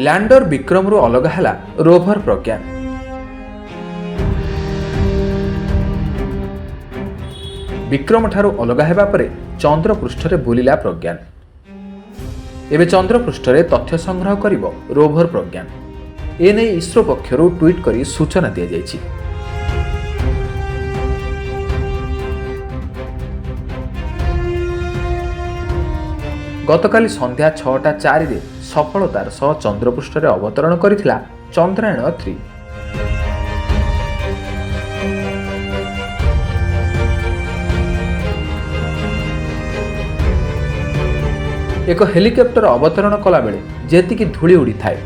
Lander ବିକ୍ରମରୁ ଅଲଗା ହେଲା rover Pragyan. Bikram ଠାରୁ ଅଲଗା ହେବା ପରେ ଚନ୍ଦ୍ର ପୃଷ୍ଠରେ ବୁଲିଲା ପ୍ରଜ୍ଞାନ। ଏବେ ଚନ୍ଦ୍ର ପୃଷ୍ଠରେ ତଥ୍ୟ ସଂଗ୍ରହ କରିବ ରୋଭର ପ୍ରଜ୍ଞାନ। ଏନେଇ ଇସ୍ରୋ ପକ୍ଷରୁ ଟ୍ୱିଟ୍ କରି ସୂଚନା ଦିଆଯାଇଛି। ଗତକାଲି ସନ୍ଧ୍ୟା 6:04 ସଫଳତାର ସହ ଚନ୍ଦ୍ରପୃଷ୍ଠରେ ଅବତରଣ କରିଥିଲା ଚନ୍ଦ୍ରାୟଣ-3। ଏକ ହେଲିକପ୍ଟର ଅବତରଣ କଲାବେଳେ ଯେତିକି ଧୂଳି ଉଡ଼ିଥାଏ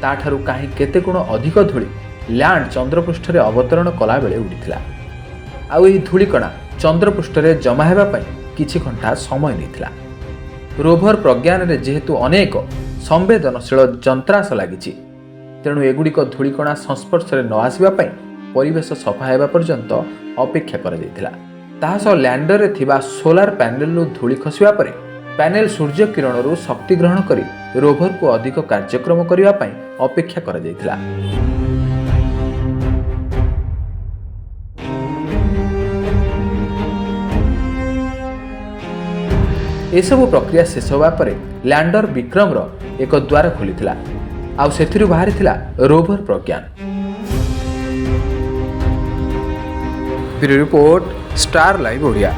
ତାଠାରୁ କାହିଁ କେତେ ଗୁଣ ଅଧିକ ଧୂଳି ଲ୍ୟାଣ୍ଡ ଚନ୍ଦ୍ରପୃଷ୍ଠରେ ଅବତରଣ କଲାବେଳେ ଉଡ଼ିଥିଲା। ଆଉ ଏହି ଧୂଳିକଣା ଚନ୍ଦ୍ରପୃଷ୍ଠରେ ଜମା ହେବା ପାଇଁ କିଛି ଘଣ୍ଟା ସମୟ ନେଇଥିଲା। ରୋଭର ପ୍ରଜ୍ଞାନରେ ଯେହେତୁ ଅନେକ ସମ୍ବେଦନଶୀଳ ଯନ୍ତ୍ରାଂଶ ଲାଗିଛି, ତେଣୁ ଏଗୁଡ଼ିକ ଧୂଳିକଣା ସଂସ୍ପର୍ଶରେ ନ ଆସିବା ପାଇଁ ପରିବେଶ ସଫା ହେବା ପର୍ଯ୍ୟନ୍ତ ଅପେକ୍ଷା କରାଯାଇଥିଲା। ତାହା ସହ ଲ୍ୟାଣ୍ଡରରେ ଥିବା ସୋଲାର ପ୍ୟାନେଲରୁ ଧୂଳି ଖସିବା ପରେ ପ୍ୟାନେଲ ସୂର୍ଯ୍ୟ କିରଣରୁ ଶକ୍ତି ଗ୍ରହଣ କରି ରୋଭରକୁ ଅଧିକ କାର୍ଯ୍ୟକ୍ଷମ କରିବା ପାଇଁ ଅପେକ୍ଷା କରାଯାଇଥିଲା। ଏସବୁ ପ୍ରକ୍ରିୟା ଶେଷ ହେବା ପରେ ଲ୍ୟାଣ୍ଡର ବିକ୍ରମର ଏକ ଦ୍ୱାର ଖୋଲିଥିଲା, ଆଉ ସେଥିରୁ ବାହାରିଥିଲା rover Pragyan. Bureau report, star live Odia.